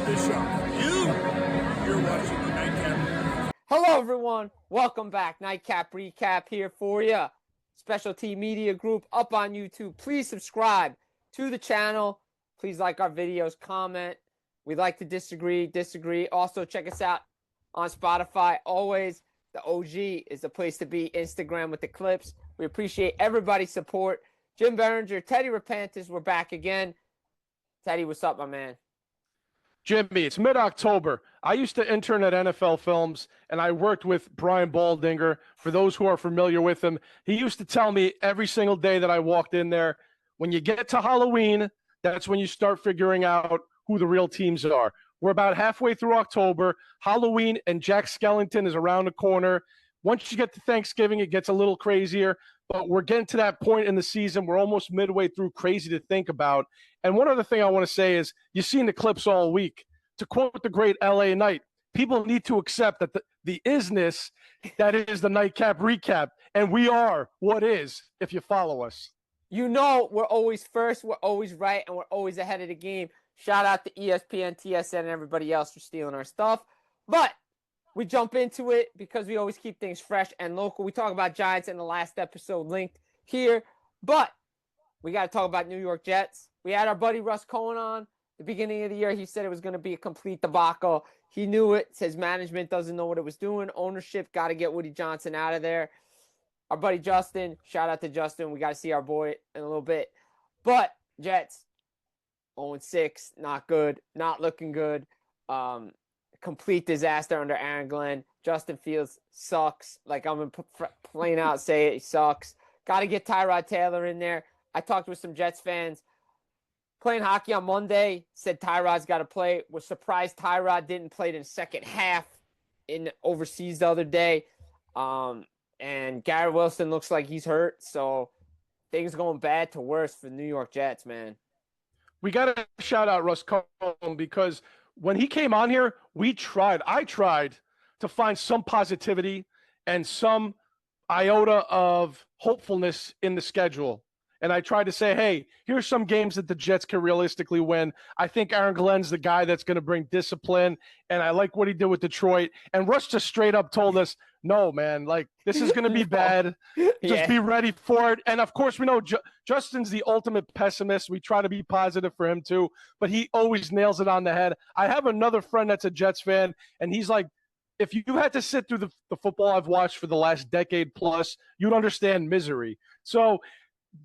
You're watching the NightCap. Hello, everyone. Welcome back. NightCap Recap here for you. Specialty Media Group up on YouTube. Please subscribe to the channel. Please like our videos, comment. We like to disagree. Also, check us out on Spotify. Always, the OG is the place to be. Instagram with the clips. We appreciate everybody's support. Jim Biringer, Teddy Repanitis, we're back again. Teddy, what's up, my man? Jimmy, it's mid-October. I used to intern at NFL Films, and I worked with Brian Baldinger. For those who are familiar with him, he used to tell me every single day that I walked in there, when you get to Halloween, that's when you start figuring out who the real teams are. We're about halfway through October. Halloween and Jack Skellington is around the corner. Once you get to Thanksgiving, it gets a little crazier, but we're getting to that point in the season. We're almost midway through. Crazy to think about. And one other thing I want to say is, you've seen the clips all week. To quote the great L.A. Knight, people need to accept that the isness that is the NightCap Recap, and we are what is if you follow us. You know we're always first, we're always right, and we're always ahead of the game. Shout out to ESPN, TSN, and everybody else for stealing our stuff. But we jump into it because we always keep things fresh and local. We talk about Giants in the last episode linked here, but we got to talk about New York Jets. We had our buddy Russ Cohen on. The beginning of the year, he said it was going to be a complete debacle. He knew it. Says management doesn't know what it was doing. Ownership got to get Woody Johnson out of there. Our buddy Justin, shout out to Justin. We got to see our boy in a little bit. But Jets, 0-6, not good, not looking good. Complete disaster under Aaron Glenn. Justin Fields sucks. Like, I'm going to plain out say it, he sucks. Got to get Tyrod Taylor in there. I talked with some Jets fans playing hockey on Monday, said Tyrod's got to play. Was surprised Tyrod didn't play in the second half in overseas the other day. And Garrett Wilson looks like he's hurt. So things going bad to worse for the New York Jets, man. We got to shout out Russ Cohen, because when he came on here, I tried to find some positivity and some iota of hopefulness in the schedule. And I tried to say, hey, here's some games that the Jets can realistically win. I think Aaron Glenn's the guy that's going to bring discipline, and I like what he did with Detroit. And Russ just straight up told us, no, man, like, this is going to be bad. Just be ready for it. And, of course, we know Justin's the ultimate pessimist. We try to be positive for him, too, but he always nails it on the head. I have another friend that's a Jets fan, and he's like, if you had to sit through the football I've watched for the last decade plus, you'd understand misery. So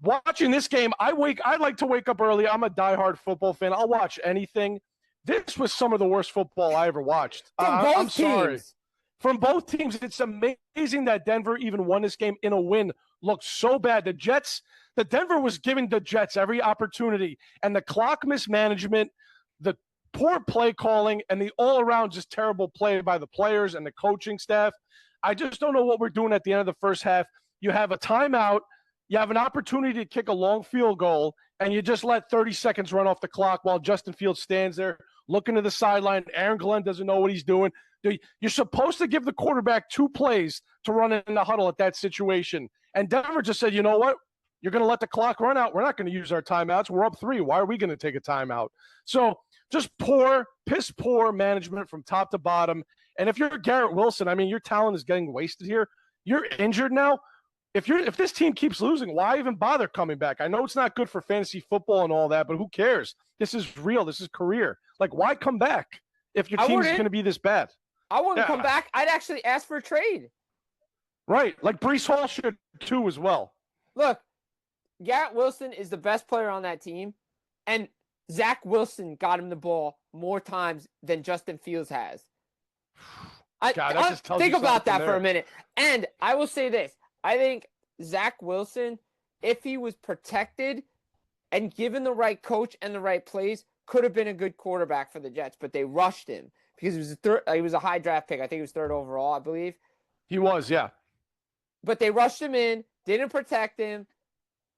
watching this game, I like to wake up early. I'm a diehard football fan. I'll watch anything. This was some of the worst football I ever watched. I'm sorry. From both teams, it's amazing that Denver even won this game in a win. Looked so bad. The Denver was giving the Jets every opportunity, and the clock mismanagement, the poor play calling, and the all-around just terrible play by the players and the coaching staff. I just don't know what we're doing at the end of the first half. You have a timeout. You have an opportunity to kick a long field goal, and you just let 30 seconds run off the clock while Justin Fields stands there looking to the sideline. Aaron Glenn doesn't know what he's doing. You're supposed to give the quarterback 2 plays to run in the huddle at that situation. And Denver just said, you know what? You're going to let the clock run out. We're not going to use our timeouts. We're up 3. Why are we going to take a timeout? So just piss poor management from top to bottom. And if you're Garrett Wilson, I mean, your talent is getting wasted here. You're injured now. If this team keeps losing, why even bother coming back? I know it's not good for fantasy football and all that, but who cares? This is real. This is career. Like, why come back if your team's going to be this bad? I wouldn't come back. I'd actually ask for a trade. Right. Like Breece Hall should too as well. Look, Garrett Wilson is the best player on that team, and Zach Wilson got him the ball more times than Justin Fields has. Think about that for a minute. And I will say this. I think Zach Wilson, if he was protected and given the right coach and the right plays, could have been a good quarterback for the Jets, but they rushed him because he was a high draft pick. I think he was 3rd overall, I believe. He was, yeah. But they rushed him in, didn't protect him,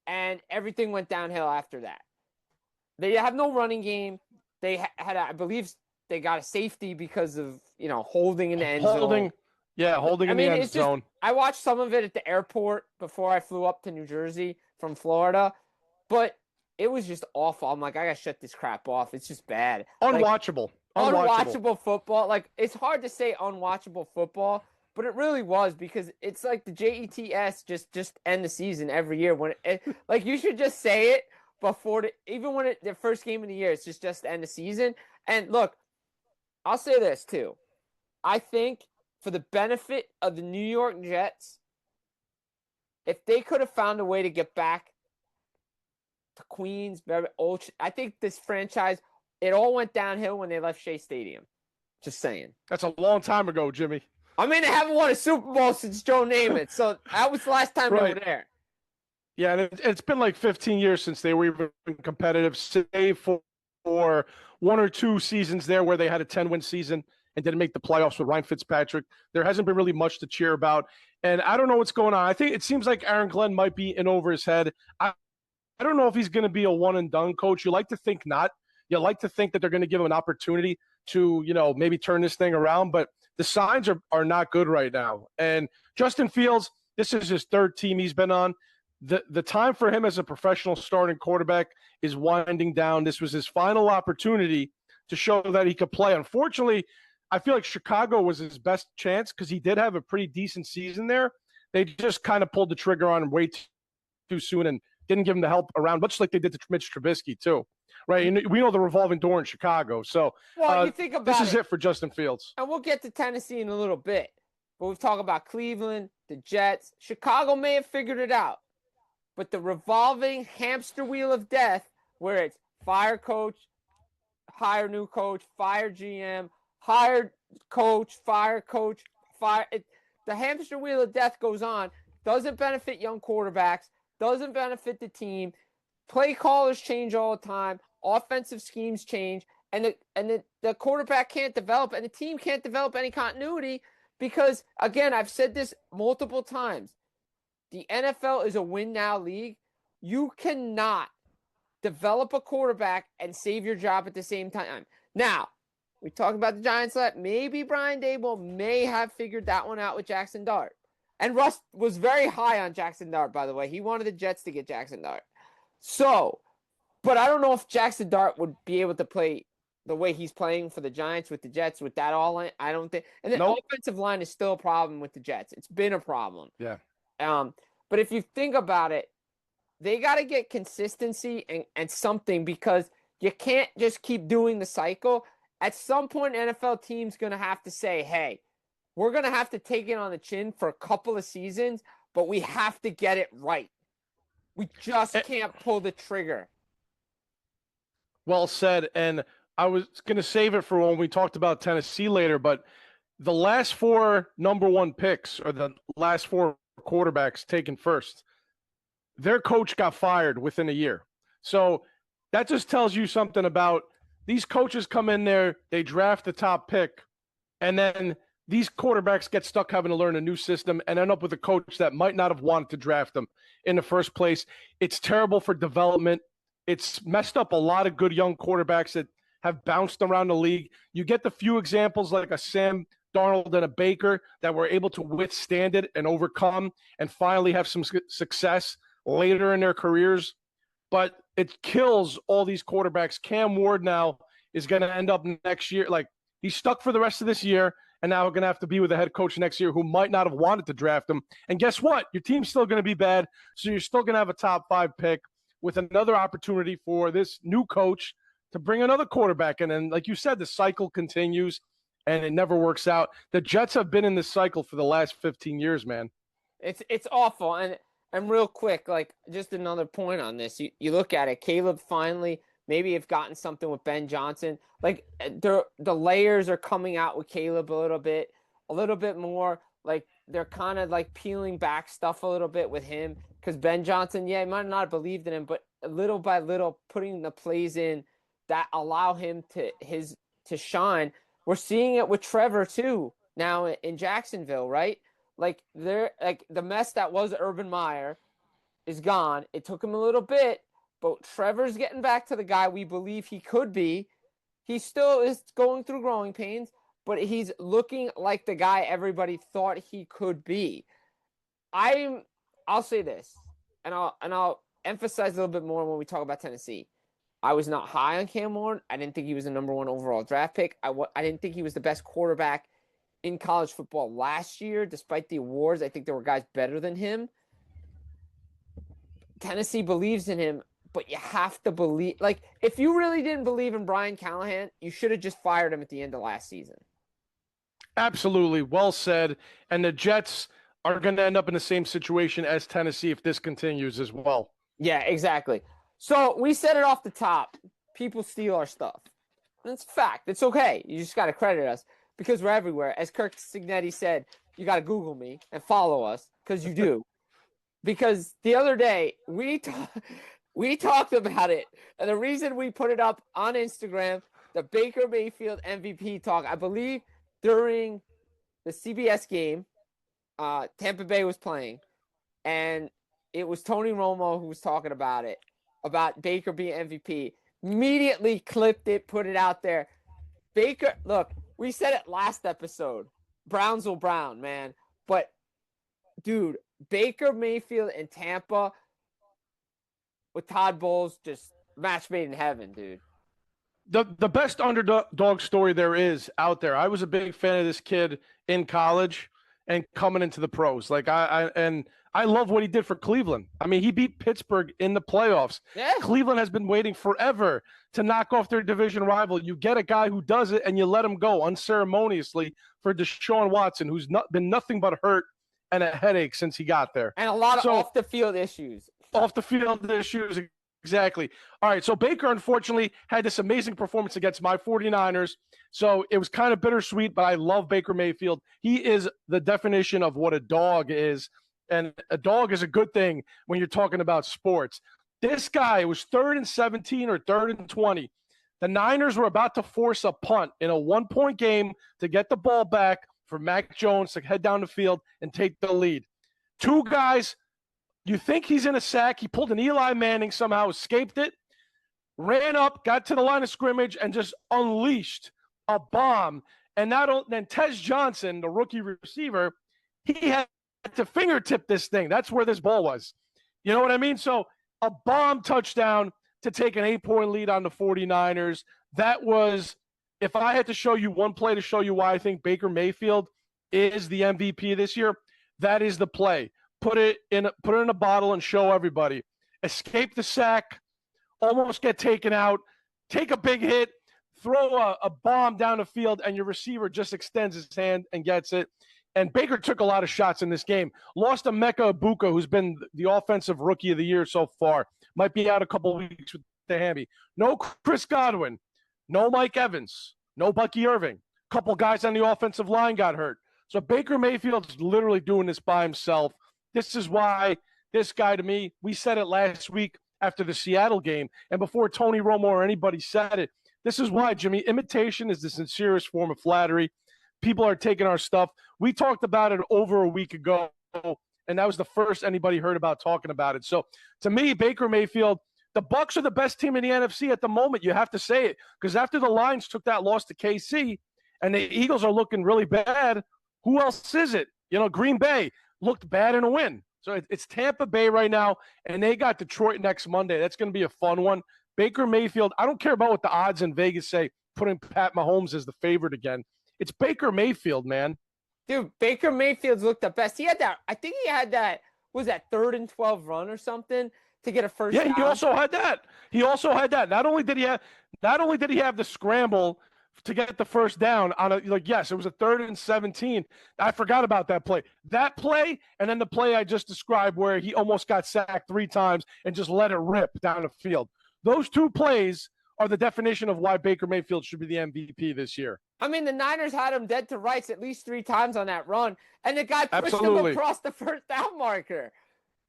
and everything went downhill after that. They have no running game. They had, I believe, they got a safety because of, holding in the end zone. Yeah, holding in the end zone. I watched some of it at the airport before I flew up to New Jersey from Florida, but it was just awful. I'm like, I got to shut this crap off. It's just bad. Unwatchable. unwatchable football. Like, it's hard to say unwatchable football, but it really was, because it's like the Jets just end the season every year when like, you should just say it before even when the first game of the year, it's just end the season. And look, I'll say this too. I think for the benefit of the New York Jets, if they could have found a way to get back to Queens, I think this franchise, it all went downhill when they left Shea Stadium. Just saying. That's a long time ago, Jimmy. I mean, they haven't won a Super Bowl since Joe Namath, so that was the last time they were there. Yeah, and it's been like 15 years since they were even competitive, save for one or two seasons there where they had a 10-win season and didn't make the playoffs with Ryan Fitzpatrick. There hasn't been really much to cheer about. And I don't know what's going on. I think it seems like Aaron Glenn might be in over his head. I don't know if he's going to be a one-and-done coach. You like to think not. You like to think that they're going to give him an opportunity to, maybe turn this thing around. But the signs are not good right now. And Justin Fields, this is his third team he's been on. The time for him as a professional starting quarterback is winding down. This was his final opportunity to show that he could play. Unfortunately, I feel like Chicago was his best chance because he did have a pretty decent season there. They just kind of pulled the trigger on him way too soon and didn't give him the help around, much like they did to Mitch Trubisky too, right? And we know the revolving door in Chicago. So you think about this is it for Justin Fields. And we'll get to Tennessee in a little bit. But we've talked about Cleveland, the Jets. Chicago may have figured it out. But the revolving hamster wheel of death, where it's fire coach, hire new coach, fire GM, hire coach, fire, the hamster wheel of death goes on, doesn't benefit young quarterbacks, doesn't benefit the team. Play callers change all the time. Offensive schemes change. And the quarterback can't develop, and the team can't develop any continuity because, again, I've said this multiple times. The NFL is a win-now league. You cannot develop a quarterback and save your job at the same time. Now, we talked about the Giants. Maybe Brian Daboll may have figured that one out with Jackson Dart. And Russ was very high on Jackson Dart, by the way. He wanted the Jets to get Jackson Dart. So, but I don't know if Jackson Dart would be able to play the way he's playing for the Giants with the Jets with that all in. I don't think. And the offensive line is still a problem with the Jets. It's been a problem. Yeah. But if you think about it, they got to get consistency and something, because you can't just keep doing the cycle. At some point, NFL team's going to have to say, hey, we're going to have to take it on the chin for a couple of seasons, but we have to get it right. We just can't pull the trigger. Well said. And I was going to save it for when we talked about Tennessee later, but the last four number one picks, or the last four quarterbacks taken first, their coach got fired within a year. So that just tells you something about these coaches come in there, they draft the top pick, and then these quarterbacks get stuck having to learn a new system and end up with a coach that might not have wanted to draft them in the first place. It's terrible for development. It's messed up a lot of good young quarterbacks that have bounced around the league. You get the few examples like a Sam Darnold and a Baker that were able to withstand it and overcome and finally have some success later in their careers. But it kills all these quarterbacks. Cam Ward now is going to end up next year. Like, he's stuck for the rest of this year, and now we're going to have to be with a head coach next year who might not have wanted to draft him. And guess what? Your team's still going to be bad, so you're still going to have a top 5 pick with another opportunity for this new coach to bring another quarterback in. And like you said, the cycle continues, and it never works out. The Jets have been in this cycle for the last 15 years, man. It's awful. And real quick, like, just another point on this. You look at it, Caleb finally maybe have gotten something with Ben Johnson. Like, the layers are coming out with Caleb a little bit more. Like, they're kind of like peeling back stuff a little bit with him, because Ben Johnson, he might not have believed in him, but little by little putting the plays in that allow him to shine. We're seeing it with Trevor too now in Jacksonville, right? Like, the mess that was Urban Meyer is gone. It took him a little bit, but Trevor's getting back to the guy we believe he could be. He still is going through growing pains, but he's looking like the guy everybody thought he could be. I'll say this, and I'll emphasize a little bit more when we talk about Tennessee. I was not high on Cam Warren. I didn't think he was the number 1 overall draft pick. I didn't think he was the best quarterback in college football last year, despite the awards. I think there were guys better than him. Tennessee believes in him, but you have to believe. Like, if you really didn't believe in Brian Callahan, you should have just fired him at the end of last season. Absolutely. Well said. And the Jets are going to end up in the same situation as Tennessee if this continues as well. Yeah, exactly. So we said it off the top. People steal our stuff. That's a fact. It's okay. You just got to credit us because we're everywhere. As Kirk Signetti said, you got to Google me and follow us because you do. Because the other day, we talked about it. And the reason we put it up on Instagram, the Baker Mayfield MVP talk, I believe during the CBS game, Tampa Bay was playing. And it was Tony Romo who was talking about it, about Baker being MVP. Immediately clipped it, put it out there. Baker, look, we said it last episode. Browns will Brown, man. But, dude, Baker Mayfield and Tampa with Todd Bowles, just match made in heaven, dude. The best underdog story there is out there. I was a big fan of this kid in college and coming into the pros. Like I love what he did for Cleveland. I mean, he beat Pittsburgh in the playoffs. Yeah. Cleveland has been waiting forever to knock off their division rival. You get a guy who does it and you let him go unceremoniously for Deshaun Watson, who's been nothing but hurt and a headache since he got there. And a lot of off the field issues. Off the field issues, exactly. All right, so Baker, unfortunately, had this amazing performance against my 49ers. So it was kind of bittersweet, but I love Baker Mayfield. He is the definition of what a dog is. And a dog is a good thing when you're talking about sports. This guy was 3rd and 17 or 3rd and 20. The Niners were about to force a punt in a 1-point game to get the ball back for Mac Jones to head down the field and take the lead. 2 guys, you think he's in a sack. He pulled an Eli Manning, somehow escaped it, ran up, got to the line of scrimmage, and just unleashed a bomb. And then Tez Johnson, the rookie receiver, he had to fingertip this thing. That's where this ball was. You know what I mean? So a bomb touchdown to take an 8-point lead on the 49ers. That was, if I had to show you one play to show you why I think Baker Mayfield is the MVP this year, that is the play. Put it in a bottle and show everybody. Escape the sack, almost get taken out, take a big hit, throw a bomb down the field, and your receiver just extends his hand and gets it. And Baker took a lot of shots in this game. Lost to Mecca Ibuka, who's been the offensive rookie of the year so far. Might be out a couple of weeks with the hammy. No Chris Godwin. No Mike Evans. No Bucky Irving. A couple guys on the offensive line got hurt. So Baker Mayfield's literally doing this by himself. This is why this guy, to me, we said it last week after the Seattle game, and before Tony Romo or anybody said it, this is why, Jimmy, imitation is the sincerest form of flattery. People are taking our stuff. We talked about it over a week ago, and that was the first anybody heard about talking about it. So to me, Baker Mayfield, the Bucs are the best team in the NFC at the moment. You have to say it, because after the Lions took that loss to KC and the Eagles are looking really bad, who else is it? You know, Green Bay looked bad in a win. So it's Tampa Bay right now, and they got Detroit next Monday. That's going to be a fun one. Baker Mayfield, I don't care about what the odds in Vegas say, putting Pat Mahomes as the favorite again. It's Baker Mayfield, man. Dude, Baker Mayfield's looked the best. He had that, I think he had that, was that 3rd and 12 run or something to get a first down? Yeah, he also had that. Not only did he have the scramble to get the first down on yes, it was a 3rd and 17. I forgot about that play. That play, and then the play I just described where he almost got sacked 3 times and just let it rip down the field. Those 2 plays are the definition of why Baker Mayfield should be the MVP this year. I mean, the Niners had him dead to rights at least 3 times on that run, and the guy pushed him across the first down marker.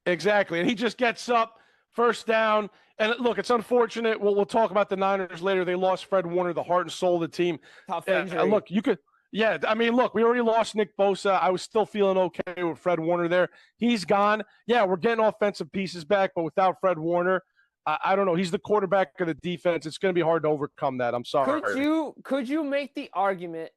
Exactly, and he just gets up, first down. And look, it's unfortunate. We'll talk about the Niners later. They lost Fred Warner, the heart and soul of the team. Tough injury. Look, we already lost Nick Bosa. I was still feeling okay with Fred Warner there. He's gone. Yeah, we're getting offensive pieces back, but without Fred Warner, I don't know. He's the quarterback of the defense. It's going to be hard to overcome that. I'm sorry. Could you make the argument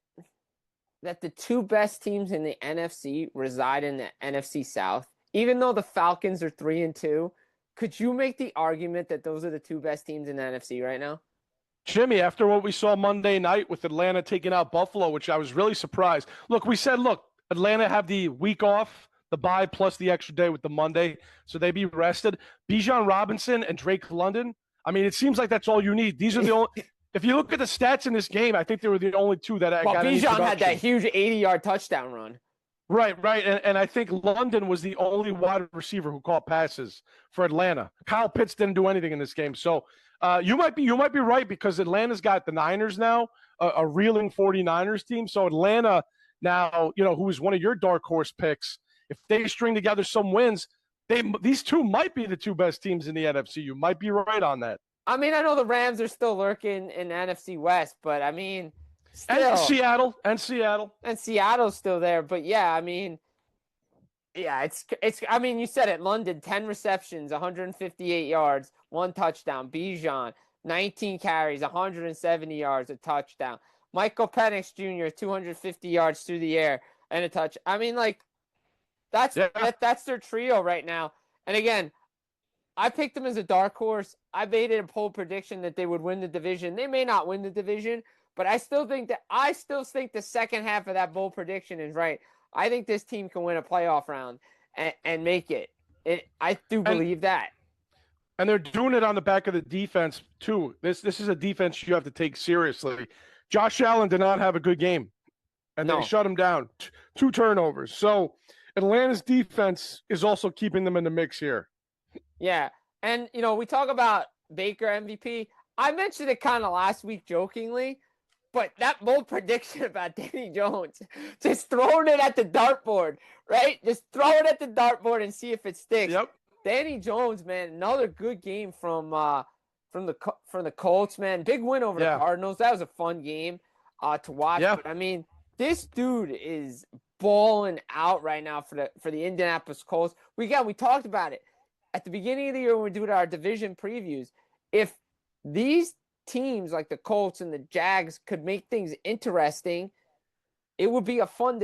that the 2 best teams in the NFC reside in the NFC South? Even though the Falcons are 3-2, could you make the argument that those are the two best teams in the NFC right now? Jimmy, after what we saw Monday night with Atlanta taking out Buffalo, which I was really surprised. Look, we said, Atlanta have the week off, the bye plus the extra day with the Monday, so they be rested. Bijan Robinson and Drake London. I mean, it seems like that's all you need. These are the only. If you look at the stats in this game, I think they were the only two that got any Bijan production. had that huge 80-yard touchdown run. Right. And I think London was the only wide receiver who caught passes for Atlanta. Kyle Pitts didn't do anything in this game. So you might be right, because Atlanta's got the Niners now, a reeling 49ers team. So Atlanta now, who is one of your dark horse picks, if they string together some wins, these two might be the two best teams in the NFC. You might be right on that. I mean, I know the Rams are still lurking in the NFC West, but I mean, still. And Seattle. And Seattle's still there, but yeah, I mean, yeah, it's. I mean, you said it. London, 10 receptions, 158 yards, 1 touchdown. Bijan, 19 carries, 170 yards, a touchdown. Michael Penix Jr., 250 yards through the air and a touch. I mean, like, that's their trio right now. And again, I picked them as a dark horse. I made it a poll prediction that they would win the division. They may not win the division, but I still think the second half of that bold prediction is right. I think this team can win a playoff round and make it. I do believe that. And they're doing it on the back of the defense too. This is a defense you have to take seriously. Josh Allen did not have a good game, and they shut him down. 2 turnovers. So Atlanta's defense is also keeping them in the mix here. Yeah. And, we talk about Baker MVP. I mentioned it kind of last week jokingly, but that bold prediction about Danny Jones, just throwing it at the dartboard, right? Just throw it at the dartboard and see if it sticks. Yep. Danny Jones, man, another good game from the Colts, man. Big win over the Cardinals. That was a fun game to watch. Yeah. But I mean, this dude is balling out right now for the Indianapolis Colts. We talked about it at the beginning of the year when we do our division previews. If these teams like the Colts and the Jags could make things interesting, it would be a fun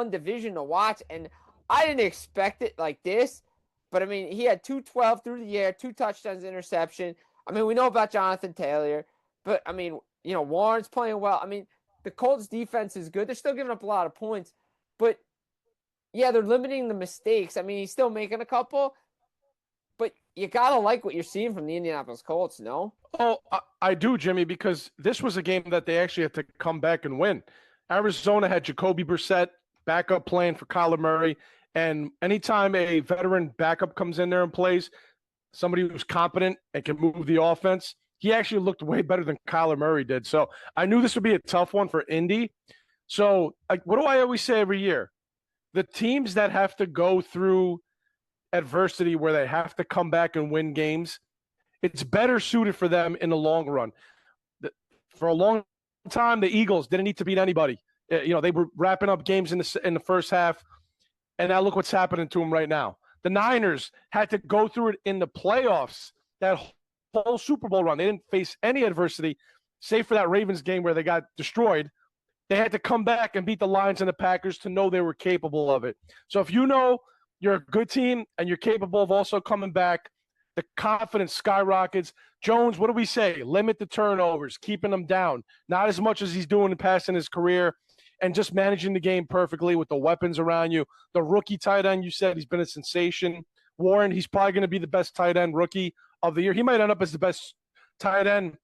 division to watch. And I didn't expect it like this, but I mean, he had 212 through the air, 2 touchdowns, interception. I mean, we know about Jonathan Taylor, but I mean, Warren's playing well. I mean, the Colts defense is good. They're still giving up a lot of points, but yeah, they're limiting the mistakes. I mean, he's still making a couple, but you got to like what you're seeing from the Indianapolis Colts, no? Oh, I do, Jimmy, because this was a game that they actually had to come back and win. Arizona had Jacoby Brissett, backup playing for Kyler Murray, and anytime a veteran backup comes in there and plays, somebody who's competent and can move the offense, he actually looked way better than Kyler Murray did. So I knew this would be a tough one for Indy. So what do I always say every year? The teams that have to go through adversity where they have to come back and win games, it's better suited for them in the long run. For a long time, the Eagles didn't need to beat anybody. They were wrapping up games in the first half, and now look what's happening to them right now. The Niners had to go through it in the playoffs, that whole Super Bowl run. They didn't face any adversity, save for that Ravens game where they got destroyed. They had to come back and beat the Lions and the Packers to know they were capable of it. So if you know you're a good team and you're capable of also coming back, the confidence skyrockets. Jones, what do we say? Limit the turnovers, keeping them down. Not as much as he's doing in past in his career, and just managing the game perfectly with the weapons around you. The rookie tight end, you said he's been a sensation. Warren, he's probably going to be the best tight end rookie of the year. He might end up as the best tight end,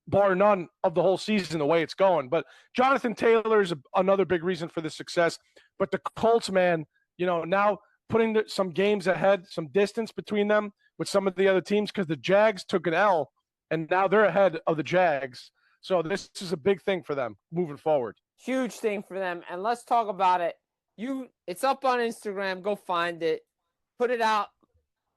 bar none, of the whole season, the way it's going. But Jonathan Taylor is another big reason for the success. But the Colts, man, now putting some games ahead, some distance between them with some of the other teams, because the Jags took an L, and now they're ahead of the Jags. So this is a big thing for them moving forward. Huge thing for them. And let's talk about it. It's up on Instagram. Go find it. Put it out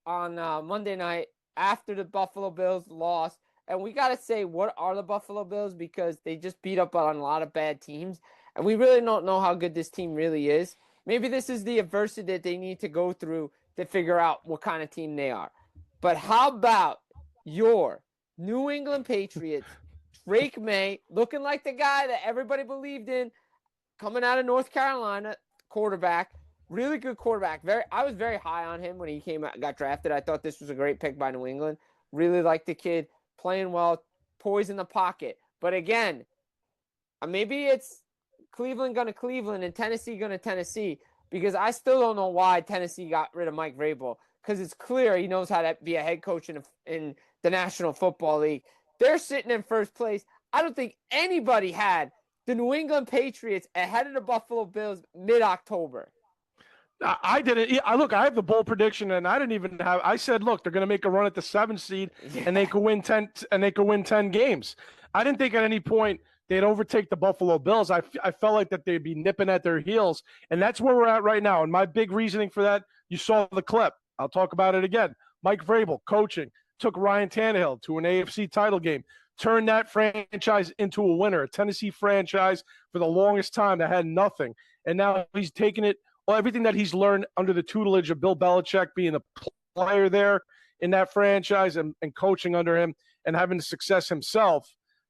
on Monday night after the Buffalo Bills lost. And we got to say, what are the Buffalo Bills? Because they just beat up on a lot of bad teams. And we really don't know how good this team really is. Maybe this is the adversity that they need to go through to figure out what kind of team they are. But how about your New England Patriots, Drake May, looking like the guy that everybody believed in, coming out of North Carolina, quarterback, Really good quarterback. I was very high on him when he got drafted. I thought this was a great pick by New England. Really liked the kid, playing well, poise in the pocket. But again, maybe it's Cleveland going to Cleveland and Tennessee going to Tennessee, because I still don't know why Tennessee got rid of Mike Vrabel, because it's clear he knows how to be a head coach in the National Football League. They're sitting in first place. I don't think anybody had the New England Patriots ahead of the Buffalo Bills mid-October. I didn't. I have the bold prediction, and I didn't even have. I said, look, they're going to make a run at the 7th seed, and they could win 10. And they could win 10 games. I didn't think at any point they'd overtake the Buffalo Bills. I felt like that they'd be nipping at their heels, and that's where we're at right now. And my big reasoning for that, you saw the clip. I'll talk about it again. Mike Vrabel coaching took Ryan Tannehill to an AFC title game, turned that franchise into a winner. A Tennessee franchise for the longest time that had nothing, and now he's taken it. Well, everything that he's learned under the tutelage of Bill Belichick, being a player there in that franchise and coaching under him and having success himself,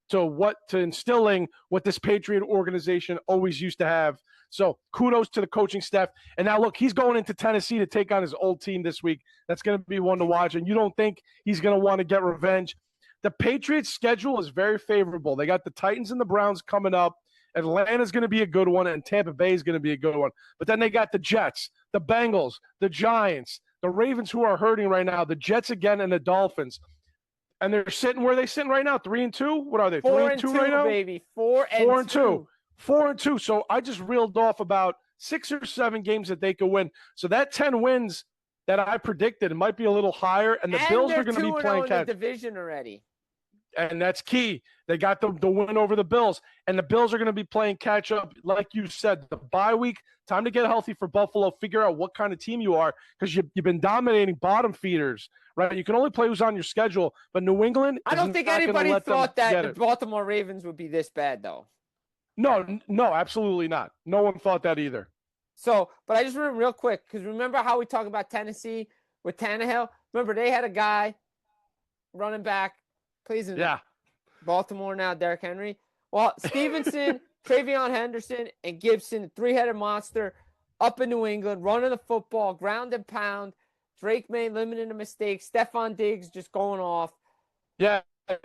to instilling what this Patriot organization always used to have. So kudos to the coaching staff. And now, look, he's going into Tennessee to take on his old team this week. That's going to be one to watch. And you don't think he's going to want to get revenge. The Patriots' schedule is very favorable. They got the Titans and the Browns coming up. Atlanta's going to be a good one, and Tampa Bay is going to be a good one. But then they got the Jets, the Bengals, the Giants, the Ravens, who are hurting right now, the Jets again, and the Dolphins. And they're sitting where they're sitting right now, 3-2. What are they? 4-2 right now, baby. 4-2. 4-2. So I just reeled off about 6 or 7 games that they could win. So that 10 wins that I predicted, it might be a little higher, and the Bills are going to be playing catch. The division already. And that's key. They got the win over the Bills, and the Bills are going to be playing catch up. Like you said, the bye week, time to get healthy for Buffalo. Figure out what kind of team you are, because you've been dominating bottom feeders, right? You can only play who's on your schedule, but New England. I don't think anybody thought that the Baltimore Ravens would be this bad, though. No, absolutely not. No one thought that either. So, but I just remember real quick, because remember how we talk about Tennessee with Tannehill? Remember they had a guy running back. Please, Baltimore now, Derrick Henry. Well, Stevenson, Travion Henderson, and Gibson, 3-headed monster up in New England, running the football, ground and pound. Drake May limiting the mistakes. Stephon Diggs just going off. Yeah,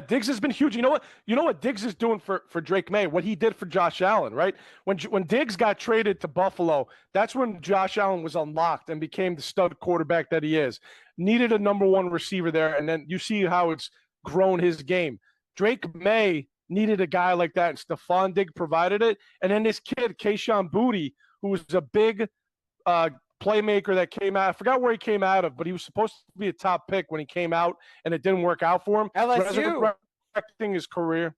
Diggs has been huge. You know what Diggs is doing for Drake May, what he did for Josh Allen, right? When Diggs got traded to Buffalo, that's when Josh Allen was unlocked and became the stud quarterback that he is. Needed a number 1 receiver there, and then you see how it's grown his game. Drake May needed a guy like that, and Stephon Diggs provided it. And then this kid, Kayshon Boutte, who was a big playmaker that came out. I forgot where he came out of, but he was supposed to be a top pick when he came out, and it didn't work out for him. LSU. Resurrecting his career.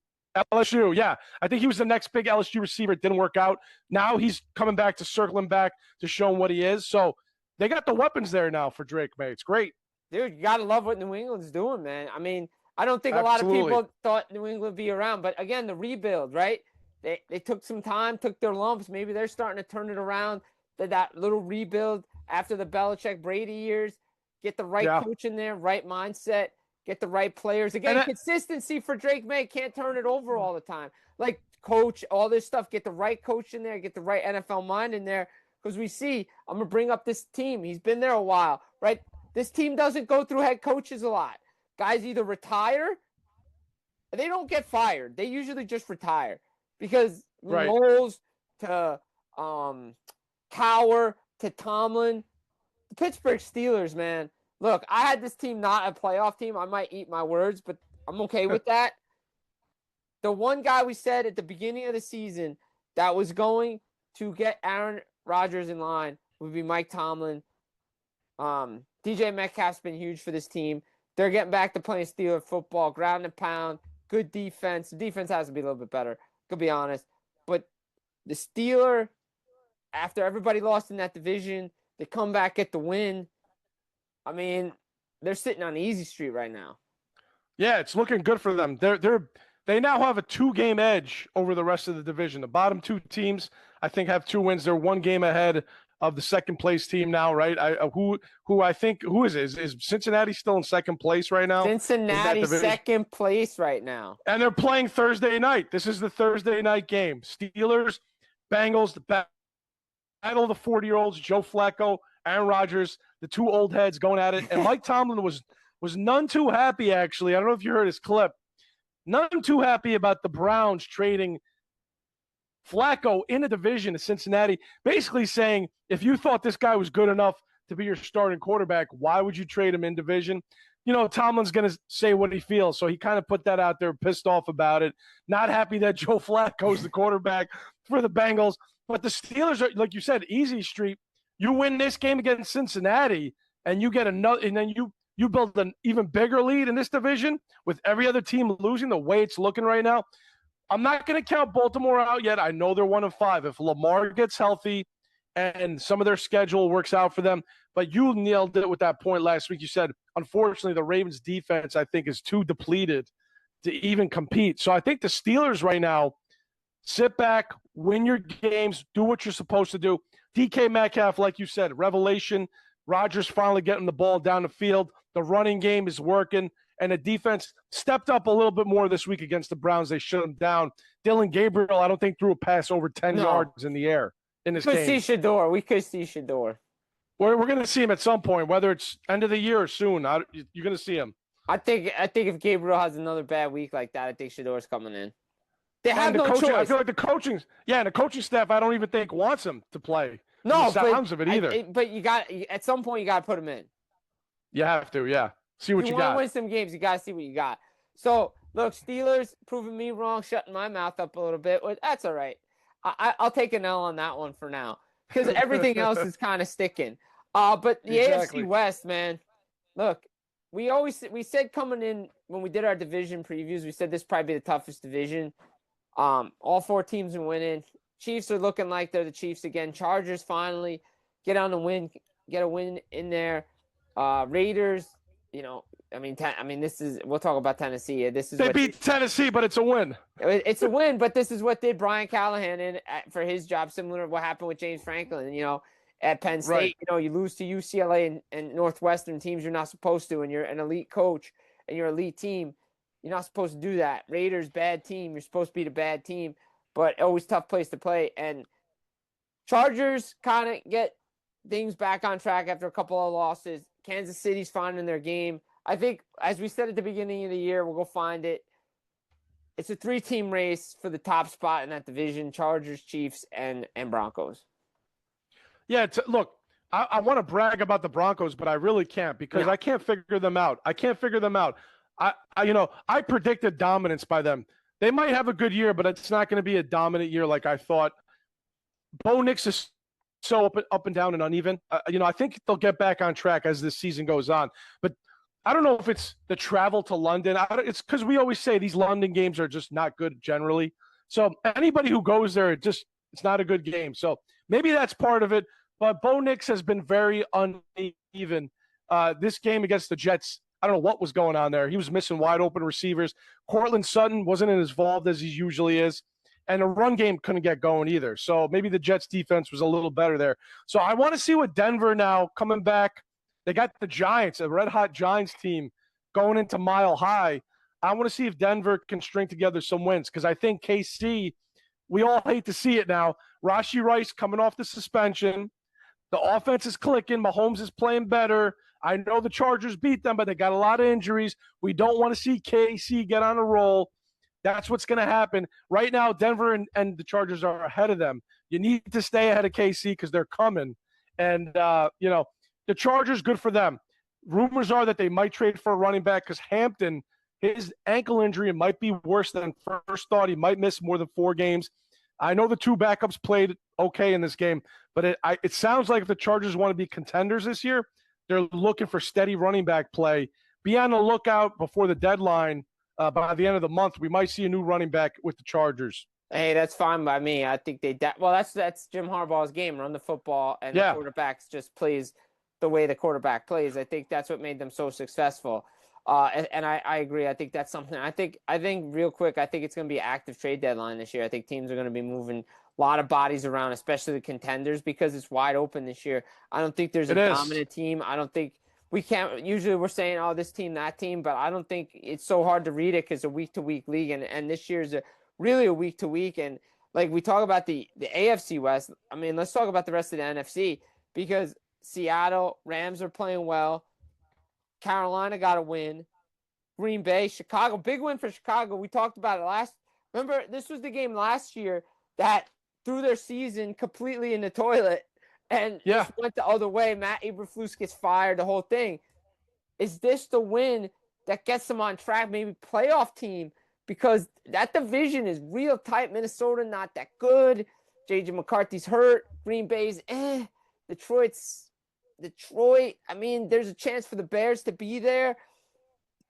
LSU, yeah. I think he was the next big LSU receiver. It didn't work out. Now he's coming back to circling back to show him what he is. So they got the weapons there now for Drake May. It's great. Dude, you got to love what New England's doing, man. I mean, I don't think a lot of people thought New England would be around. But, again, the rebuild, right? They took some time, took their lumps. Maybe they're starting to turn it around. That little rebuild after the Belichick-Brady years. Get the right coach in there, right mindset. Get the right players. Again, consistency for Drake May. Can't turn it over all the time. Like, coach, all this stuff. Get the right coach in there. Get the right NFL mind in there. Because we see, I'm going to bring up this team. He's been there a while, right? This team doesn't go through head coaches a lot. Guys either retire, they don't get fired. They usually just retire because Knowles to Cowher to Tomlin, the Pittsburgh Steelers, man. Look, I had this team not a playoff team. I might eat my words, but I'm okay with that. The one guy we said at the beginning of the season that was going to get Aaron Rodgers in line would be Mike Tomlin. DJ Metcalf's been huge for this team. They're getting back to playing Steeler football, ground and pound, good defense. The defense has to be a little bit better, to be honest. But the Steeler, after everybody lost in that division, they come back, get the win. I mean, they're sitting on easy street right now. Yeah, it's looking good for them. They now have a 2-game edge over the rest of the division. The bottom 2 teams, I think, have 2 wins. They're 1 game ahead of the second place team now, right? Who is it? Is Cincinnati still in second place right now? Cincinnati second place right now. And they're playing Thursday night. This is the Thursday night game. Steelers, Bengals, the battle of the 40-year-olds, Joe Flacco, Aaron Rodgers, the two old heads going at it. And Mike Tomlin was none too happy, actually. I don't know if you heard his clip. None too happy about the Browns trading Flacco in the division to Cincinnati, basically saying, if you thought this guy was good enough to be your starting quarterback, why would you trade him in division? Tomlin's going to say what he feels, so he kind of put that out there, pissed off about it, not happy that Joe Flacco's the quarterback for the Bengals. But the Steelers are, like you said, easy street. You win this game against Cincinnati, and you get another, and then you build an even bigger lead in this division with every other team losing the way it's looking right now. I'm not going to count Baltimore out yet. I know they're 1-5. If Lamar gets healthy and some of their schedule works out for them, but you nailed it with that point last week. You said, unfortunately, the Ravens defense, I think, is too depleted to even compete. So I think the Steelers right now, sit back, win your games, do what you're supposed to do. DK Metcalf, like you said, revelation. Rodgers finally getting the ball down the field. The running game is working. And the defense stepped up a little bit more this week against the Browns. They shut them down. Dylan Gabriel, I don't think, threw a pass over 10 yards in the air in this game. We could see Shador. We're going to see him at some point, whether it's end of the year or soon. You're going to see him. I think if Gabriel has another bad week like that, I think Shador's coming in. They have no choice. I feel like the coaching staff, I don't even think wants him to play. No, sounds of it either. But you got at some point you got to put him in. You have to, yeah. See what you got. You want to win some games, you got to see what you got. So look, Steelers proving me wrong, shutting my mouth up a little bit. That's all right. I'll take an L on that one for now because everything else is kind of sticking. But the AFC West, man. Look, we said coming in when we did our division previews, we said this probably be the toughest division. All four teams are winning. Chiefs are looking like they're the Chiefs again. Chargers finally get a win in there. Raiders, this is, we'll talk about Tennessee. They beat Tennessee, but it's a win. It's a win, but this is what did Brian Callahan for his job, similar to what happened with James Franklin, at Penn State. Right. You lose to UCLA and Northwestern teams you're not supposed to, and you're an elite coach and you're an elite team. You're not supposed to do that. Raiders, bad team. You're supposed to beat a bad team, but always tough place to play. And Chargers kind of get things back on track after a couple of losses. Kansas City's finding their game. I think, as we said at the beginning of the year, we'll go find it. It's a 3-team race for the top spot in that division: Chargers, Chiefs, and Broncos. Yeah, look, I want to brag about the Broncos, but I really can't because I can't figure them out. I predicted dominance by them. They might have a good year, but it's not going to be a dominant year like I thought. Bo Nix is so up and down and uneven. I think they'll get back on track as this season goes on. But I don't know if it's the travel to London. It's because we always say these London games are just not good generally. So anybody who goes there, it's not a good game. So maybe that's part of it. But Bo Nix has been very uneven. This game against the Jets, I don't know what was going on there. He was missing wide open receivers. Cortland Sutton wasn't as involved as he usually is. And the run game couldn't get going either. So maybe the Jets defense was a little better there. So I want to see what Denver now coming back. They got the Giants, a red-hot Giants team going into Mile High. I want to see if Denver can string together some wins because I think KC, we all hate to see it now. Rashee Rice coming off the suspension. The offense is clicking. Mahomes is playing better. I know the Chargers beat them, but they got a lot of injuries. We don't want to see KC get on a roll. That's what's going to happen. Right now, Denver and the Chargers are ahead of them. You need to stay ahead of KC because they're coming. And, the Chargers, good for them. Rumors are that they might trade for a running back because Hampton, his ankle injury might be worse than first thought. He might miss more than 4 games. I know the 2 backups played okay in this game, but it sounds like if the Chargers want to be contenders this year, they're looking for steady running back play. Be on the lookout before the deadline. By the end of the month, we might see a new running back with the Chargers. Hey, that's fine by me. I think that's Jim Harbaugh's game: run the football, and the quarterback just plays the way the quarterback plays. I think that's what made them so successful. And I agree. I think that's something. I think real quick. I think it's going to be an active trade deadline this year. I think teams are going to be moving a lot of bodies around, especially the contenders, because it's wide open this year. I don't think there's a dominant team. I don't think. We can't, usually we're saying, oh, this team, that team, but I don't think it's so hard to read it because it's a week-to-week league, and this year's really a week-to-week, and like we talk about the AFC West. I mean, let's talk about the rest of the NFC because Seattle, Rams are playing well. Carolina got a win. Green Bay, Chicago, big win for Chicago. We talked about it last. Remember, this was the game last year that threw their season completely in the toilet and just went the other way. Matt Eberflus gets fired, the whole thing. Is this the win that gets them on track, maybe playoff team? Because that division is real tight. Minnesota, not that good. J.J. McCarthy's hurt. Green Bay's Detroit. I mean, there's a chance for the Bears to be there.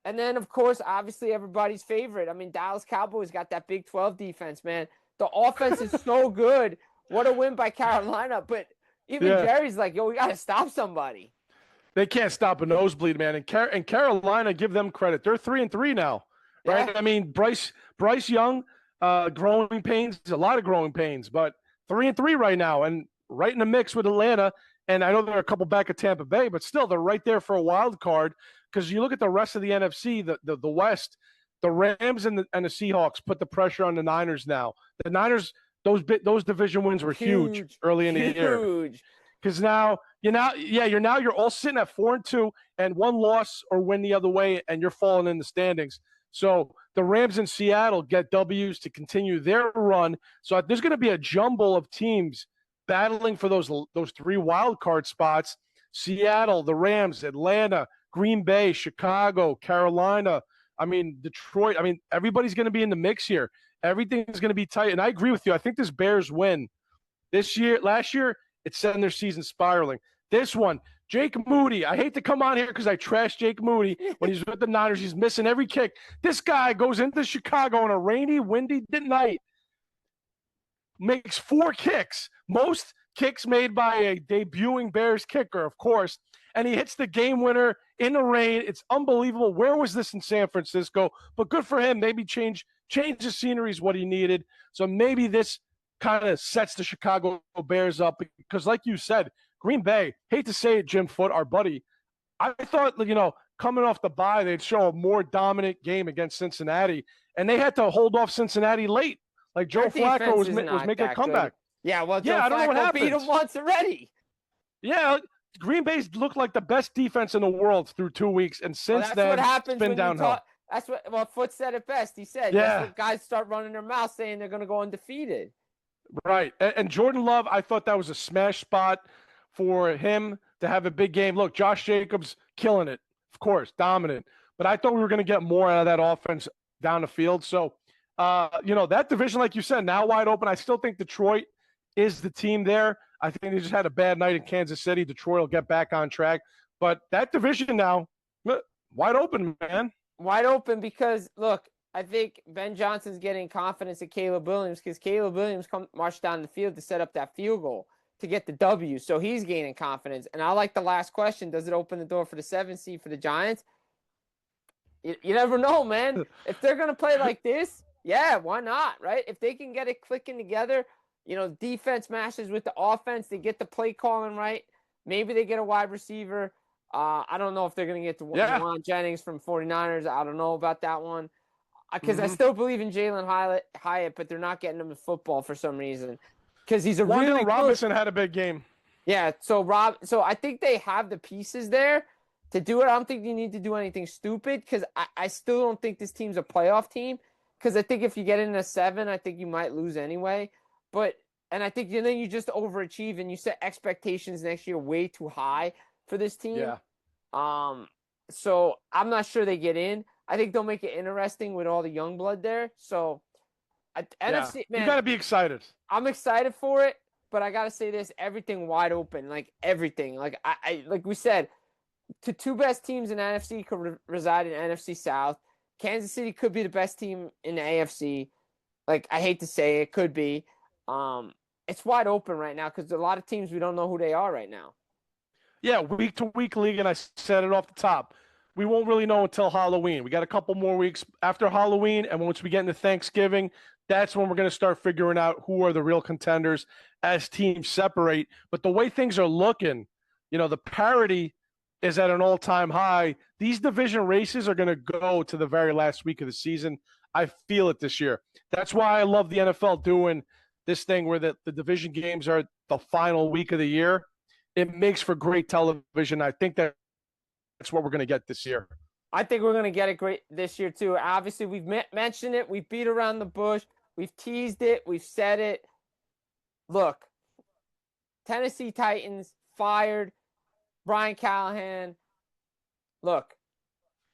And then, of course, obviously everybody's favorite. I mean, Dallas Cowboys got that Big 12 defense, man. The offense is so good. What a win by Carolina. But even Jerry's like, yo, we got to stop somebody. They can't stop a nosebleed, man. And Carolina, give them credit. They're 3-3 now, right? Yeah. I mean, Bryce Young, growing pains, a lot of growing pains, but 3-3 right now and right in the mix with Atlanta. And I know they're a couple back of Tampa Bay, but still they're right there for a wild card. Because you look at the rest of the NFC, the West, the Rams and the Seahawks put the pressure on the Niners now. The Niners, those division wins were huge early in the year. Huge. Because now you're all sitting at 4-2 and one loss or win the other way, and you're falling in the standings. So the Rams in Seattle get W's to continue their run. So there's going to be a jumble of teams battling for those 3 wild card spots. Seattle, the Rams, Atlanta, Green Bay, Chicago, Carolina, I mean, Detroit. I mean, everybody's going to be in the mix here. Everything's going to be tight. And I agree with you. I think this Bears win last year, it's sending their season spiraling. This one, Jake Moody. I hate to come on here because I trash Jake Moody when he's with the Niners. He's missing every kick. This guy goes into Chicago on a rainy, windy night, makes 4 kicks. Most kicks made by a debuting Bears kicker, of course. And he hits the game winner in the rain. It's unbelievable. Where was this in San Francisco? But good for him. Maybe change the scenery is what he needed. So maybe this kind of sets the Chicago Bears up because, like you said, Green Bay, hate to say it, Jim Foote, our buddy, I thought, coming off the bye, they'd show a more dominant game against Cincinnati, and they had to hold off Cincinnati late. Like Joe Flacco was making a comeback. Good. Yeah, well, Joe Flacco beat him once already. Yeah, Green Bay's looked like the best defense in the world through 2 weeks, and since then, it's been downhill. That's what Foote said it best. He said, that's what guys start running their mouth saying they're going to go undefeated. Right. And Jordan Love, I thought that was a smash spot for him to have a big game. Look, Josh Jacobs killing it, of course, dominant. But I thought we were going to get more out of that offense down the field. So, that division, like you said, now wide open. I still think Detroit is the team there. I think they just had a bad night in Kansas City. Detroit will get back on track. But that division now, wide open, man. Wide open because, look, I think Ben Johnson's getting confidence at Caleb Williams because Caleb Williams marched down the field to set up that field goal to get the W. So he's gaining confidence. And I like the last question. Does it open the door for the 7th seed for the Giants? You never know, man. If they're going to play like this, yeah, why not, right? If they can get it clicking together, defense matches with the offense, they get the play calling right. Maybe they get a wide receiver. I don't know if they're going to get to Juwan Jennings from 49ers. I don't know about that one. Because I still believe in Jalen Hyatt, but they're not getting him in football for some reason. Because he's a really Robinson had a big game. Yeah, so I think they have the pieces there to do it. I don't think you need to do anything stupid because I still don't think this team's a playoff team. Because I think if you get in a 7, I think you might lose anyway. And I think then you just overachieve and you set expectations next year way too high for this team. Yeah. So I'm not sure they get in. I think they'll make it interesting with all the young blood there. So, NFC, man, you got to be excited. I'm excited for it, but I got to say this: everything wide open, like everything. Like like we said, the 2 best teams in NFC could reside in NFC South. Kansas City could be the best team in the AFC. Like I hate to say it, could be. It's wide open right now because a lot of teams we don't know who they are right now. Yeah, week to week league, and I said it off the top. We won't really know until Halloween. We got a couple more weeks after Halloween, and once we get into Thanksgiving, that's when we're going to start figuring out who are the real contenders as teams separate. But the way things are looking, the parity is at an all-time high. These division races are going to go to the very last week of the season. I feel it this year. That's why I love the NFL doing this thing where the division games are the final week of the year, it makes for great television. I think that's what we're going to get this year. I think we're going to get it great this year, too. Obviously, we've mentioned it. We've beat around the bush. We've teased it. We've said it. Look, Tennessee Titans fired Brian Callahan. Look,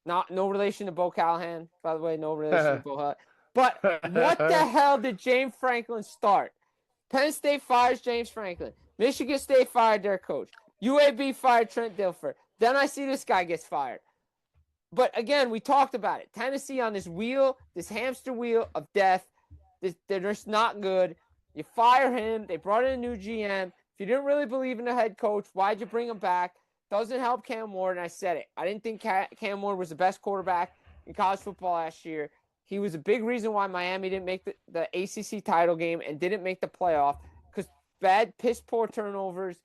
no relation to Bo Callahan, by the way. No relation to Bo Hutt. But what the hell did James Franklin start? Penn State fires James Franklin. Michigan State fired their coach. UAB fired Trent Dilfer. Then I see this guy gets fired. But again, we talked about it. Tennessee on this wheel, this hamster wheel of death. They're just not good. You fire him. They brought in a new GM. If you didn't really believe in the head coach, why'd you bring him back? Doesn't help Cam Ward, and I said it. I didn't think Cam Ward was the best quarterback in college football last year. He was a big reason why Miami didn't make the ACC title game and didn't make the playoff because bad, piss-poor turnovers.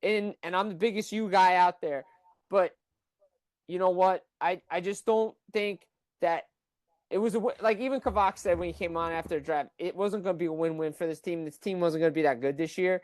And I'm the biggest U guy out there. But you know what? I just don't think that it was like even Kavak said when he came on after the draft, it wasn't going to be a win-win for this team. This team wasn't going to be that good this year.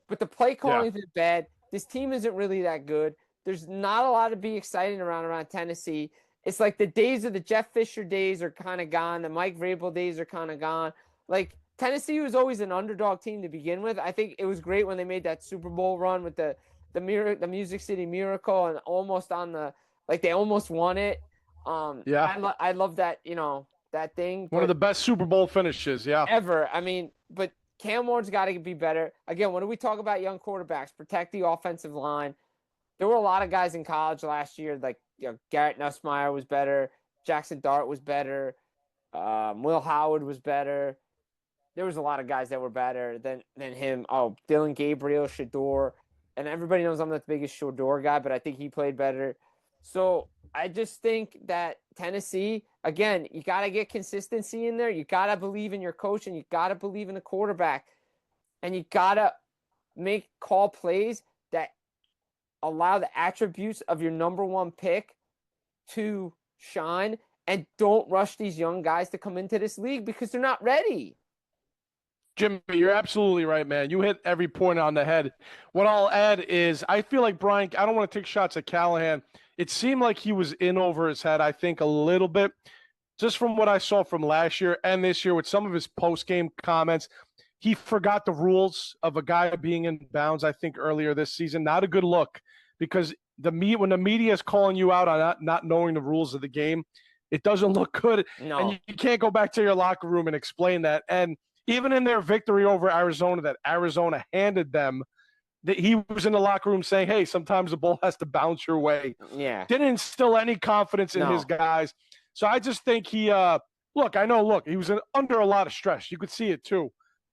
But the play calling is bad. This team isn't really that good. There's not a lot to be excited around Tennessee. It's like the days of the Jeff Fisher days are kind of gone. The Mike Vrabel days are kind of gone. Like Tennessee was always an underdog team to begin with. I think it was great when they made that Super Bowl run with the Music City Miracle and almost on the they almost won it. I love that that thing. One of the best Super Bowl finishes, ever. I mean, but Cam Ward's got to be better. Again, when we talk about young quarterbacks, protect the offensive line. There were a lot of guys in college last year, like Garrett Nussmeier was better, Jackson Dart was better, Will Howard was better. There was a lot of guys that were better than him. Oh, Dylan Gabriel, Shador, and everybody knows I'm not the biggest Shador guy, but I think he played better. So I just think that Tennessee, again, you got to get consistency in there. You got to believe in your coach, and you got to believe in the quarterback, and you got to call plays that allow the attributes of your number one pick to shine, and don't rush these young guys to come into this league because they're not ready. Jimmy, you're absolutely right, man. You hit every point on the head. What I'll add is I feel like Brian, I don't want to take shots at Callahan. It seemed like he was in over his head, I think, a little bit, just from what I saw from last year and this year with some of his post-game comments. He forgot the rules of a guy being in bounds, I think, earlier this season. Not a good look because when the media is calling you out on not knowing the rules of the game, it doesn't look good. No. And you can't go back to your locker room and explain that. And even in their victory over Arizona that Arizona handed them, that he was in the locker room saying, hey, sometimes the ball has to bounce your way. Yeah. Didn't instill any confidence in his guys. So I just think he he was under a lot of stress. You could see it too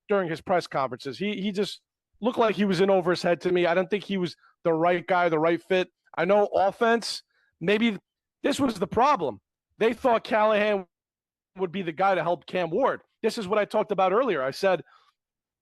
during his press conferences. He just looked like he was in over his head to me. I don't think he was the right guy, the right fit. I know offense, maybe this was the problem. They thought Callahan would be the guy to help Cam Ward. This is what I talked about earlier. I said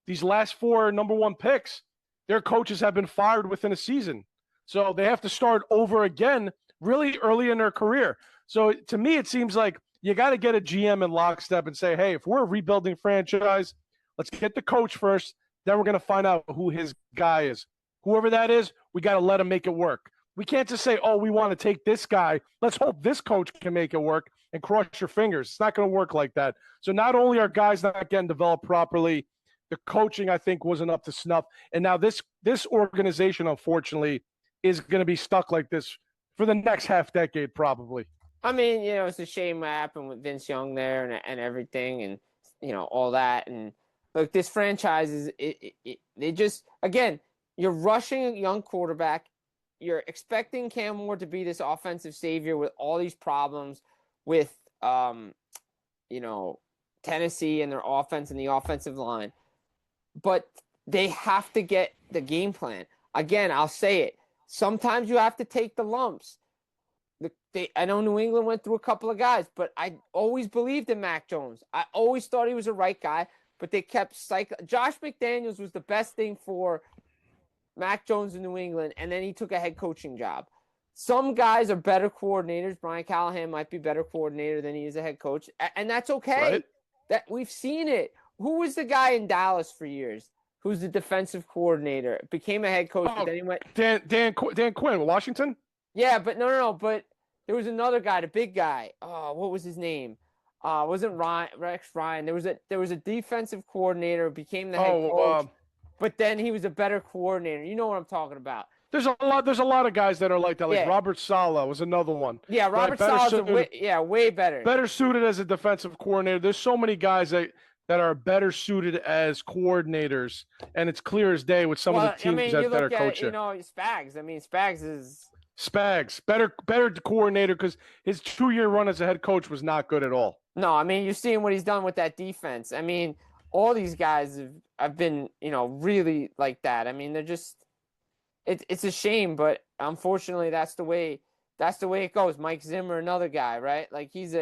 these last 4 number one picks, their coaches have been fired within a season. So they have to start over again really early in their career. So to me, it seems like you got to get a GM in lockstep and say, hey, if we're a rebuilding franchise, let's get the coach first. Then we're going to find out who his guy is. Whoever that is, we got to let him make it work. We can't just say, oh, we want to take this guy. Let's hope this coach can make it work and cross your fingers. It's not going to work like that. So not only are guys not getting developed properly, the coaching, I think, wasn't up to snuff. And now this organization, unfortunately, is going to be stuck like this for the next half decade probably. I mean, it's a shame what happened with Vince Young there and everything and, all that. And, look, this franchise is they just, again, you're rushing a young quarterback. You're expecting Cam Ward to be this offensive savior with all these problems with, Tennessee and their offense and the offensive line. But they have to get the game plan. Again, I'll say it. Sometimes you have to take the lumps. I know New England went through a couple of guys, but I always believed in Mac Jones. I always thought he was the right guy, but they kept Josh McDaniels was the best thing for Mac Jones in New England, and then he took a head coaching job. Some guys are better coordinators. Brian Callahan might be a better coordinator than he is a head coach, and that's okay. Right. That we've seen it. who was the guy in Dallas for years? Who's the defensive coordinator? Became a head coach, but then he went. Dan Quinn, Washington. Yeah, but no. But there was another guy, the big guy. Oh, what was his name? Wasn't Rex Ryan? There was a defensive coordinator, became the head coach, but then he was a better coordinator. You know what I'm talking about? There's a lot of guys that are like that. Like Robert Saleh was another one. Yeah, Robert Saleh's way better. Better suited as a defensive coordinator. There's so many guys that are better suited as coordinators, and it's clear as day with some of the teams that are coaching. You know, Spags. I mean, Spags is better coordinator because his 2-year run as a head coach was not good at all. No, I mean, you're seeing what he's done with that defense. I mean, all these guys have been, really like that. I mean, they're just it's a shame, but unfortunately that's the way it goes. Mike Zimmer, another guy, right? Like he's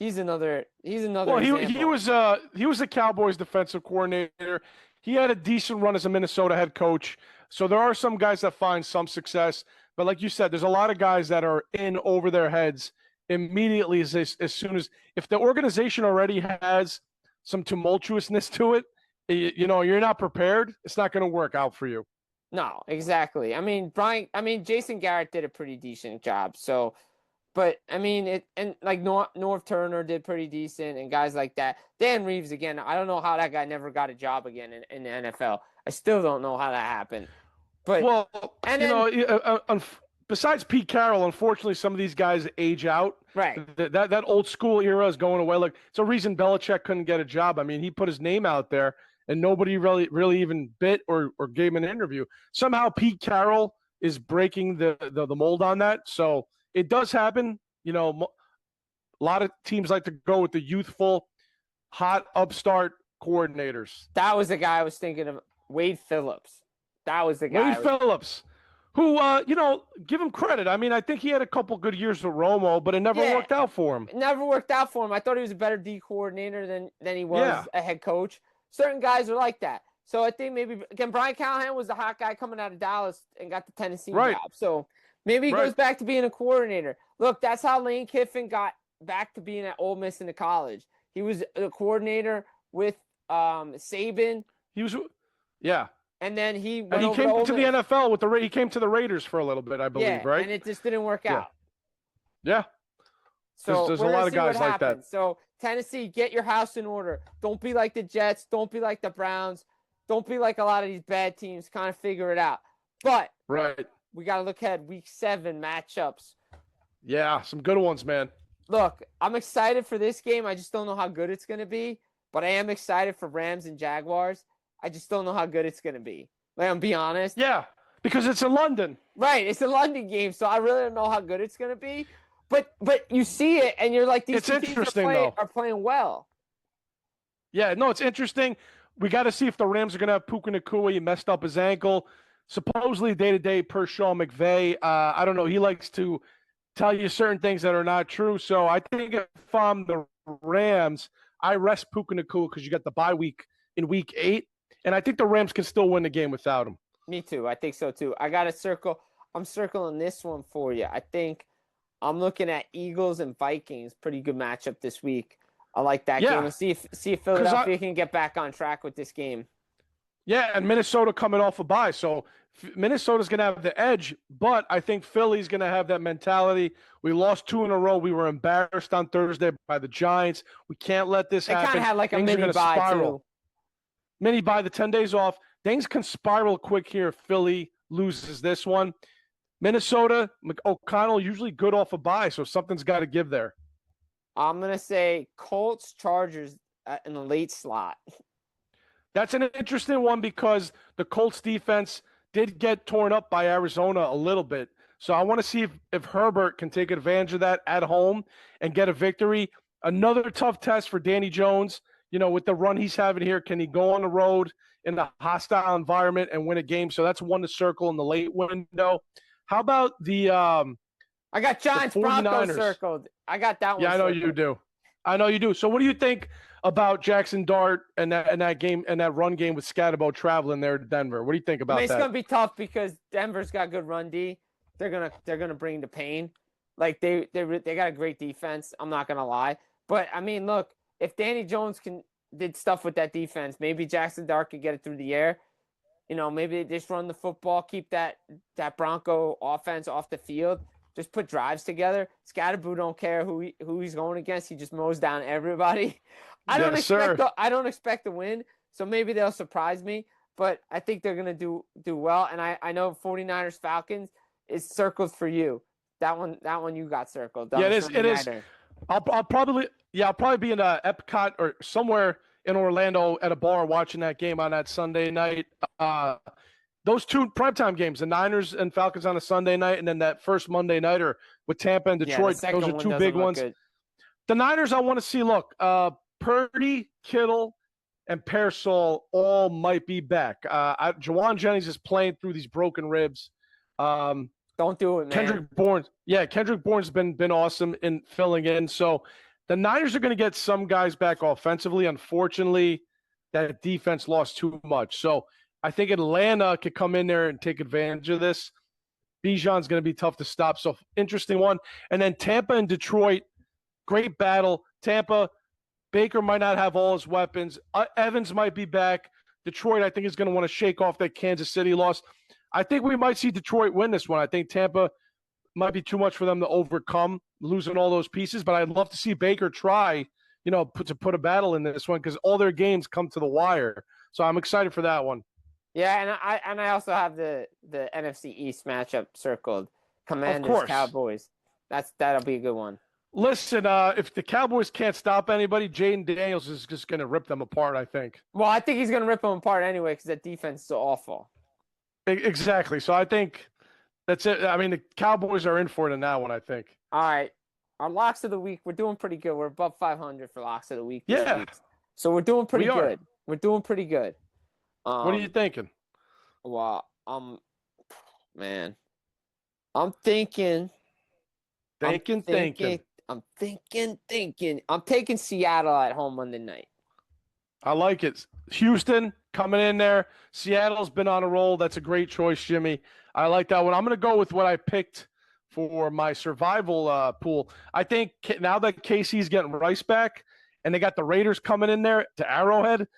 another Well, he was a Cowboys defensive coordinator. He had a decent run as a Minnesota head coach. So there are some guys that find some success, but like you said, there's a lot of guys that are in over their heads immediately as soon as if the organization already has some tumultuousness to it, you're not prepared. It's not going to work out for you. No, exactly. I mean, Jason Garrett did a pretty decent job. So, but I mean, Norv Turner did pretty decent, and guys like that. Dan Reeves again. I don't know how that guy never got a job again in the NFL. I still don't know how that happened. But besides Pete Carroll, unfortunately, some of these guys age out. Right. That old school era is going away. Like it's a reason Belichick couldn't get a job. I mean, he put his name out there, and nobody really even bit or gave him an interview. Somehow Pete Carroll is breaking the mold on that. So it does happen. A lot of teams like to go with the youthful, hot upstart coordinators. That was the guy I was thinking of, Wade Phillips. That was the guy. Wade Phillips, who, give him credit. I mean, I think he had a couple good years with Romo, but it never worked out for him. It never worked out for him. I thought he was a better D coordinator than he was a head coach. Certain guys are like that. So I think maybe, again, Brian Callahan was the hot guy coming out of Dallas and got the Tennessee job. So maybe he goes back to being a coordinator. Look, that's how Lane Kiffin got back to being at Ole Miss in the college. He was a coordinator with Saban. He was, And then he came to the NFL with he came to the Raiders for a little bit, I believe, right? And it just didn't work out. Yeah. So there's a lot of guys like that. So Tennessee, get your house in order. Don't be like the Jets. Don't be like the Browns. Don't be like a lot of these bad teams. Kind of figure it out. But we got to look ahead. Week 7 matchups. Yeah, some good ones, man. Look, I'm excited for this game. I just don't know how good it's going to be. But I am excited for Rams and Jaguars. I just don't know how good it's going to be. Like, I'm be honest. Yeah, because it's in London. Right, it's a London game, so I really don't know how good it's going to be. But you see it, and you're like, these teams are playing well. Yeah, no, it's interesting. We got to see if the Rams are going to have Puka Nacua. He messed up his ankle. Supposedly day-to-day per Sean McVay. I don't know. He likes to tell you certain things that are not true. So I think if I'm the Rams, I rest Puka Nacua because you got the bye week in week 8. And I think the Rams can still win the game without him. Me too. I think so too. I got to circle. I'm circling this one for you. I think I'm looking at Eagles and Vikings. Pretty good matchup this week. I like that game. We'll see if Philadelphia can get back on track with this game. Yeah, and Minnesota coming off a bye. So Minnesota's going to have the edge, but I think Philly's going to have that mentality. We lost 2 in a row. We were embarrassed on Thursday by the Giants. We can't let this happen. They kind of had like a mini bye too. Mini bye, the 10 days off. Things can spiral quick here if Philly loses this one. Minnesota, O'Connell usually good off a bye, so something's got to give there. I'm going to say Colts, Chargers in the late slot. That's an interesting one because the Colts defense did get torn up by Arizona a little bit. So I want to see if Herbert can take advantage of that at home and get a victory. Another tough test for Danny Jones. With the run he's having here, can he go on the road in a hostile environment and win a game? So that's one to circle in the late window. How about the I got Giants Broncos circled. I got that one. Yeah, I know circled. you do. So what do you think about Jackson Dart and that game and that run game with Scatterbo traveling there to Denver? What do you think about that? It's gonna be tough because Denver's got good run D. They're gonna bring the pain. Like they got a great defense. I'm not gonna lie. But I mean, look, if Danny Jones can did stuff with that defense. Maybe Jackson Dart could get it through the air. Maybe they just run the football, keep that Bronco offense off the field. Just put drives together. Scatterboo don't care who he's going against. He just mows down everybody. I don't expect to win, so maybe they'll surprise me. But I think they're gonna do well. And I know 49ers Falcons is circled for you. That one you got circled. Yeah, it is. I'll probably be in Epcot or somewhere in Orlando at a bar watching that game on that Sunday night. Those two primetime games, the Niners and Falcons on a Sunday night, and then that first Monday nighter with Tampa and Detroit. Those are two big ones. Good. The Niners, I want to see. Look, Purdy, Kittle, and Pearsall all might be back. Jawan Jennings is playing through these broken ribs. Don't do it, man. Kendrick Bourne's been awesome in filling in. So the Niners are going to get some guys back offensively. Unfortunately, that defense lost too much. So I think Atlanta could come in there and take advantage of this. Bijan's going to be tough to stop. So interesting one. And then Tampa and Detroit, great battle. Tampa, Baker might not have all his weapons. Evans might be back. Detroit, I think, is going to want to shake off that Kansas City loss. I think we might see Detroit win this one. I think Tampa might be too much for them to overcome, losing all those pieces. But I'd love to see Baker try, to put a battle in this one because all their games come to the wire. So I'm excited for that one. Yeah, and I also have the NFC East matchup circled. Commanders, Cowboys. That'll be a good one. Listen, if the Cowboys can't stop anybody, Jaden Daniels is just going to rip them apart, I think. Well, I think he's going to rip them apart anyway because that defense is so awful. Exactly. So I think that's it. I mean, the Cowboys are in for it in that one, I think. All right. Our locks of the week, we're doing pretty good. We're above 500 for locks of the week. Yeah. So we're doing pretty good. We're doing pretty good. What are you thinking? Well, man, I'm thinking. I'm taking Seattle at home Monday night. I like it. Houston coming in there. Seattle's been on a roll. That's a great choice, Jimmy. I like that one. I'm going to go with what I picked for my survival pool. I think now that KC's getting Rice back and they got the Raiders coming in there to Arrowhead,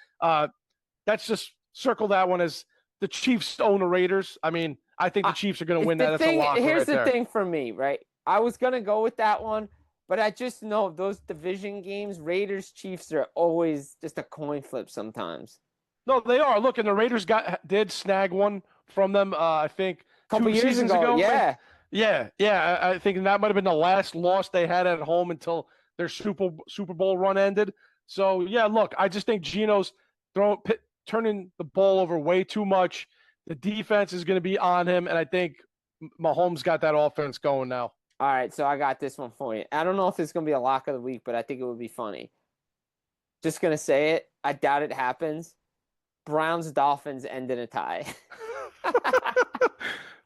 that's just circle that one as the Chiefs own the Raiders. I mean, I think the Chiefs are going to win that. That's a lock. Here's the thing for me, right? I was going to go with that one, but I just know those division games, Raiders, Chiefs are always just a coin flip sometimes. No, they are. Look, and the Raiders did snag one from them, I think, a couple years ago. Yeah. Yeah. I think that might have been the last loss they had at home until their Super Bowl run ended. So, yeah, look, I just think Geno's turning the ball over way too much. The defense is going to be on him, and I think Mahomes got that offense going now. All right, so I got this one for you. I don't know if it's going to be a lock of the week, but I think it would be funny. Just going to say it. I doubt it happens. Browns-Dolphins end in a tie.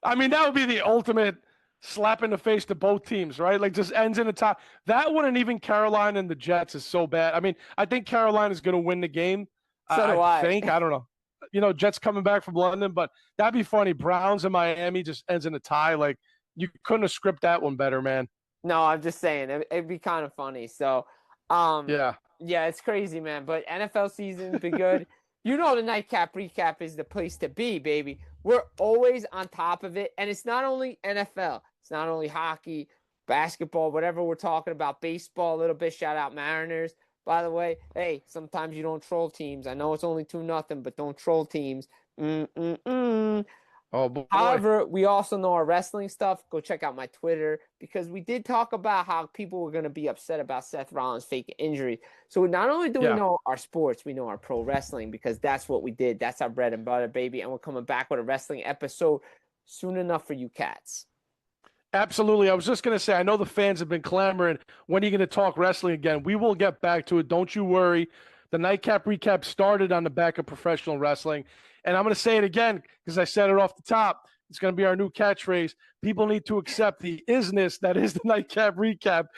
I mean, that would be the ultimate slap in the face to both teams, right? Like, just ends in a tie. That one, and even Carolina and the Jets is so bad. I mean, I think Carolina's going to win the game. So do I. I think. I don't know. Jets coming back from London, but that'd be funny. Browns and Miami just ends in a tie. Like, you couldn't have scripted that one better, man. No, I'm just saying. It'd be kind of funny. So, yeah, it's crazy, man. But NFL season's been good. The NightCap Recap is the place to be, baby. We're always on top of it. And it's not only NFL. It's not only hockey, basketball, whatever we're talking about, baseball a little bit. Shout out Mariners. By the way, hey, sometimes you don't troll teams. I know it's only 2-0, but don't troll teams. Oh, boy. However, we also know our wrestling stuff. Go check out my Twitter because we did talk about how people were going to be upset about Seth Rollins' fake injury. So not only do we know our sports, we know our pro wrestling because that's what we did. That's our bread and butter, baby. And we're coming back with a wrestling episode soon enough for you cats. Absolutely. I was just going to say, I know the fans have been clamoring. When are you going to talk wrestling again? We will get back to it. Don't you worry. The NightCap Recap started on the back of professional wrestling. And I'm going to say it again because I said it off the top. It's going to be our new catchphrase. People need to accept the isness that is the NightCap Recap.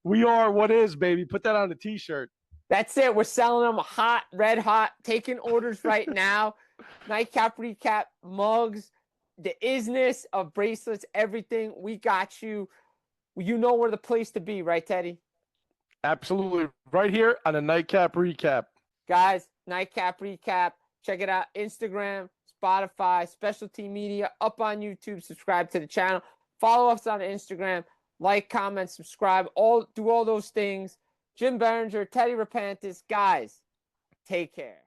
We are what is, baby. Put that on a T-shirt. That's it. We're selling them hot, red hot, taking orders right now. NightCap Recap mugs, the isness of bracelets, everything. We got you. You know where the place to be, right, Teddy? Absolutely. Right here on the NightCap Recap. Guys, NightCap Recap. Check it out. Instagram, Spotify, Specialty Media, up on YouTube. Subscribe to the channel. Follow us on Instagram. Like, comment, subscribe. Do all those things. Jim Biringer, Teddy Repanitis. Guys, take care.